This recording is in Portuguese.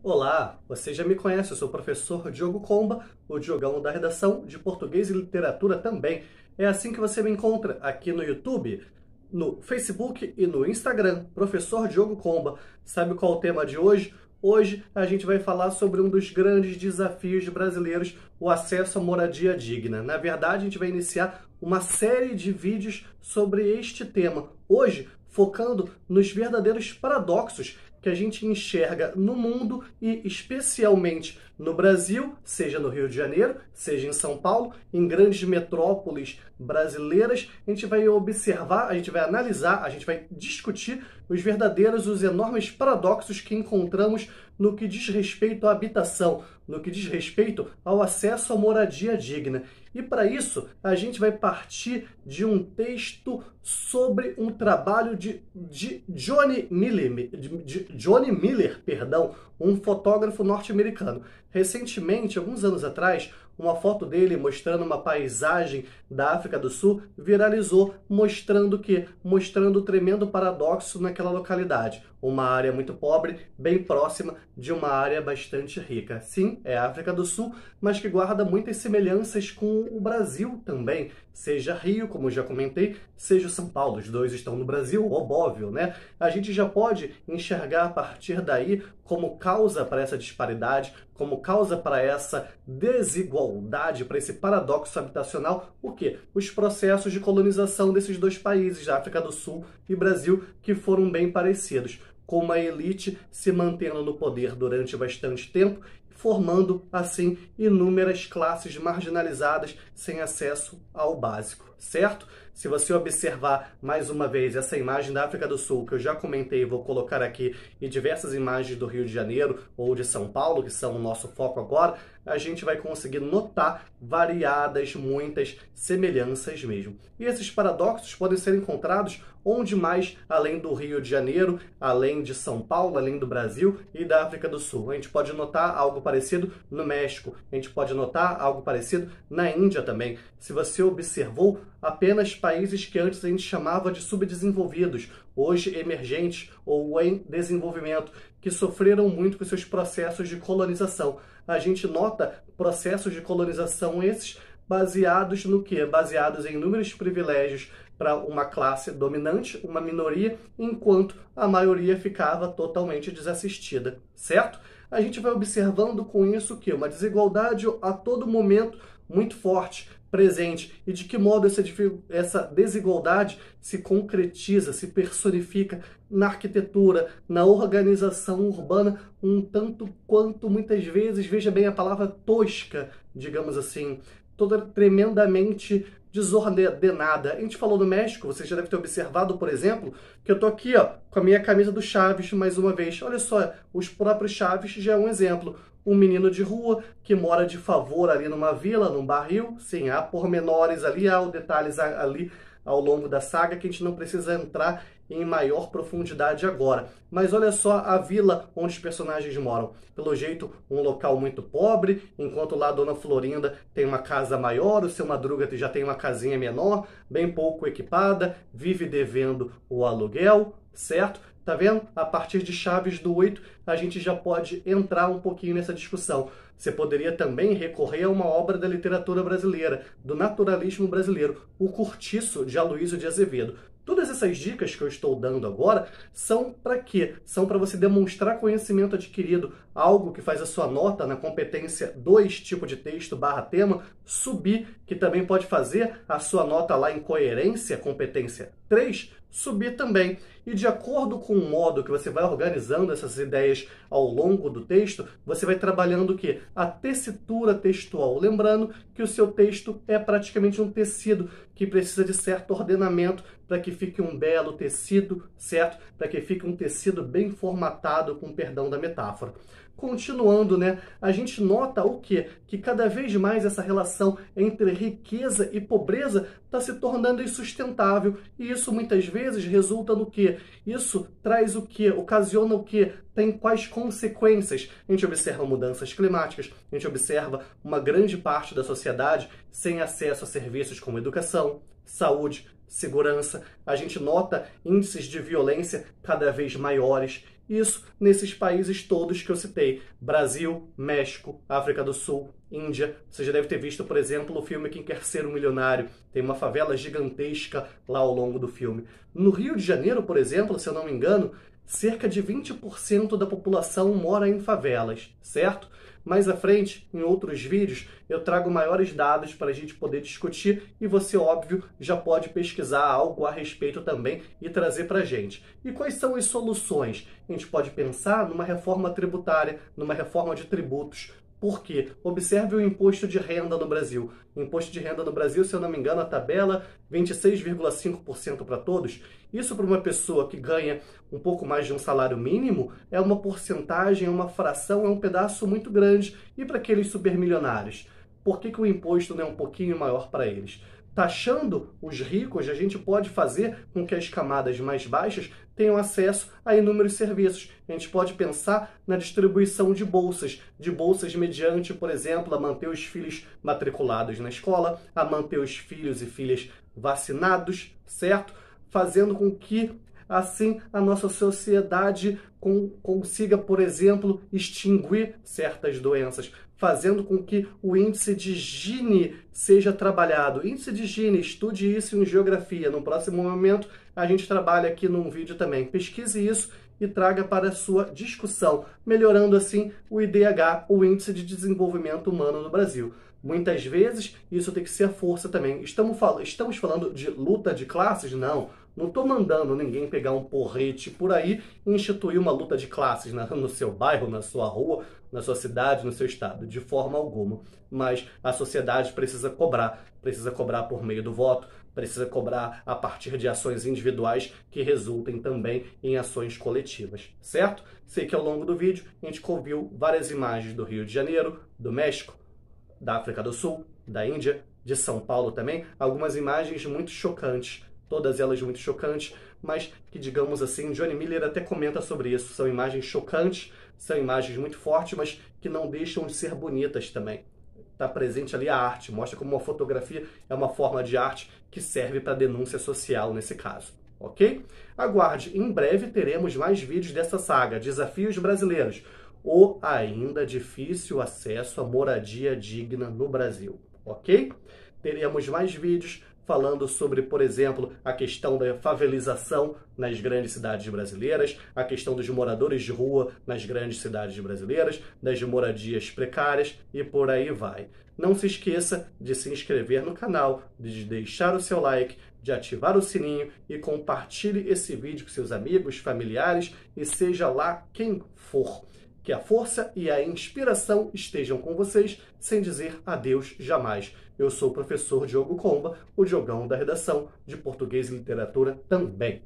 Olá, você já me conhece, eu sou o professor Diogo Comba, o Diogão da redação de Português e Literatura também. É assim que você me encontra aqui no YouTube, no Facebook e no Instagram, Professor Diogo Comba. Sabe qual é o tema de hoje? Hoje a gente vai falar sobre um dos grandes desafios brasileiros, o acesso à moradia digna. Na verdade, a gente vai iniciar uma série de vídeos sobre este tema. Hoje, focando nos verdadeiros paradoxos que a gente enxerga no mundo e especialmente no Brasil, seja no Rio de Janeiro, seja em São Paulo, em grandes metrópoles brasileiras. A gente vai observar, a gente vai analisar, a gente vai discutir os verdadeiros, os enormes paradoxos que encontramos no que diz respeito à habitação, no que diz respeito ao acesso à moradia digna. E para isso, a gente vai partir de um texto sobre um trabalho de Johnny Miller, um fotógrafo norte-americano. Recentemente, alguns anos atrás, uma foto dele mostrando uma paisagem da África do Sul viralizou, mostrando o tremendo paradoxo naquela localidade. Uma área muito pobre, bem próxima de uma área bastante rica. Sim, é a África do Sul, mas que guarda muitas semelhanças com o Brasil também. Seja Rio, como eu já comentei, seja São Paulo. Os dois estão no Brasil, óbvio, né? A gente já pode enxergar a partir daí como causa para essa disparidade, como causa para essa desigualdade, para esse paradoxo habitacional, o quê? Os processos de colonização desses dois países, África do Sul e Brasil, que foram bem parecidos, com uma elite se mantendo no poder durante bastante tempo, formando, assim, inúmeras classes marginalizadas sem acesso ao básico, certo? Se você observar mais uma vez essa imagem da África do Sul, que eu já comentei e vou colocar aqui, e diversas imagens do Rio de Janeiro ou de São Paulo, que são o nosso foco agora, a gente vai conseguir notar variadas, muitas semelhanças mesmo. E esses paradoxos podem ser encontrados onde mais, além do Rio de Janeiro, além de São Paulo, além do Brasil e da África do Sul. A gente pode notar algo parecido no México, a gente pode notar algo parecido na Índia também. Se você observou, apenas países que antes a gente chamava de subdesenvolvidos, hoje emergentes ou em desenvolvimento, que sofreram muito com seus processos de colonização. A gente nota processos de colonização esses baseados no quê? Baseados em inúmeros privilégios para uma classe dominante, uma minoria, enquanto a maioria ficava totalmente desassistida, certo? A gente vai observando com isso que uma desigualdade a todo momento muito forte, presente, e de que modo essa desigualdade se concretiza, se personifica na arquitetura, na organização urbana, um tanto quanto muitas vezes, veja bem a palavra tosca, digamos assim, toda tremendamente desordenada. A gente falou do México, você já deve ter observado, por exemplo, que eu tô aqui, ó, com a minha camisa do Chaves, mais uma vez. Olha só, os próprios Chaves já é um exemplo. Um menino de rua que mora de favor ali numa vila, num barril. Sim, há pormenores ali, há detalhes ali ao longo da saga que a gente não precisa entrar em maior profundidade agora. Mas olha só a vila onde os personagens moram. Pelo jeito, um local muito pobre, enquanto lá a Dona Florinda tem uma casa maior, o Seu Madruga já tem uma casinha menor, bem pouco equipada, vive devendo o aluguel, certo? Tá vendo? A partir de Chaves do 8, a gente já pode entrar um pouquinho nessa discussão. Você poderia também recorrer a uma obra da literatura brasileira, do naturalismo brasileiro, O Cortiço, de Aloysio de Azevedo. Todas essas dicas que eu estou dando agora são para quê? São para você demonstrar conhecimento adquirido, algo que faz a sua nota na competência 2, tipo de texto / tema, subir, que também pode fazer a sua nota lá em coerência, competência 3, subir também. E de acordo com o modo que você vai organizando essas ideias ao longo do texto, você vai trabalhando o quê? A tessitura textual. Lembrando que o seu texto é praticamente um tecido que precisa de certo ordenamento para que fique um belo tecido, certo? Para que fique um tecido bem formatado, com perdão da metáfora. Continuando, né, a gente nota o quê? Que cada vez mais essa relação entre riqueza e pobreza está se tornando insustentável. E isso muitas vezes resulta no quê? Isso traz o quê? Ocasiona o quê? Tem quais consequências? A gente observa mudanças climáticas, a gente observa uma grande parte da sociedade sem acesso a serviços como educação, saúde, segurança. A gente nota índices de violência cada vez maiores. Isso nesses países todos que eu citei: Brasil, México, África do Sul, Índia. Você já deve ter visto, por exemplo, o filme Quem Quer Ser um Milionário. Tem uma favela gigantesca lá ao longo do filme. No Rio de Janeiro, por exemplo, se eu não me engano, cerca de 20% da população mora em favelas, certo? Mais à frente, em outros vídeos, eu trago maiores dados para a gente poder discutir e você, óbvio, já pode pesquisar algo a respeito também e trazer para a gente. E quais são as soluções? A gente pode pensar numa reforma tributária, numa reforma de tributos. Por quê? Observe o imposto de renda no Brasil. O imposto de renda no Brasil, se eu não me engano, a tabela 26,5% para todos. Isso para uma pessoa que ganha um pouco mais de um salário mínimo é uma porcentagem, é uma fração, é um pedaço muito grande. E para aqueles supermilionários? Por que o imposto não é um pouquinho maior para eles? Taxando os ricos, a gente pode fazer com que as camadas mais baixas tenham acesso a inúmeros serviços. A gente pode pensar na distribuição de bolsas mediante, por exemplo, a manter os filhos matriculados na escola, a manter os filhos e filhas vacinados, certo? Fazendo com que, assim, a nossa sociedade consiga, por exemplo, extinguir certas doenças, fazendo com que o índice de Gini seja trabalhado. Índice de Gini, estude isso em geografia. No próximo momento, a gente trabalha aqui num vídeo também. Pesquise isso e traga para a sua discussão, melhorando assim o IDH, o Índice de Desenvolvimento Humano no Brasil. Muitas vezes, isso tem que ser a força também. Estamos falando de luta de classes? Não estou mandando ninguém pegar um porrete por aí e instituir uma luta de classes no seu bairro, na sua rua, na sua cidade, no seu estado, de forma alguma. Mas a sociedade precisa cobrar por meio do voto, precisa cobrar a partir de ações individuais que resultem também em ações coletivas, certo? Sei que ao longo do vídeo a gente viu várias imagens do Rio de Janeiro, do México, da África do Sul, da Índia, de São Paulo também, algumas imagens muito chocantes, todas elas muito chocantes, mas que, digamos assim, Johnny Miller até comenta sobre isso, são imagens chocantes, são imagens muito fortes, mas que não deixam de ser bonitas também. Está presente ali a arte, mostra como uma fotografia é uma forma de arte que serve para denúncia social nesse caso, ok? Aguarde, em breve teremos mais vídeos dessa saga, Desafios Brasileiros, o ainda difícil acesso à moradia digna no Brasil, ok? Teremos mais vídeos falando sobre, por exemplo, a questão da favelização nas grandes cidades brasileiras, a questão dos moradores de rua nas grandes cidades brasileiras, das moradias precárias e por aí vai. Não se esqueça de se inscrever no canal, de deixar o seu like, de ativar o sininho e compartilhe esse vídeo com seus amigos, familiares e seja lá quem for. Que a força e a inspiração estejam com vocês, sem dizer adeus jamais. Eu sou o professor Diogo Comba, o Diogão da redação de Português e Literatura também.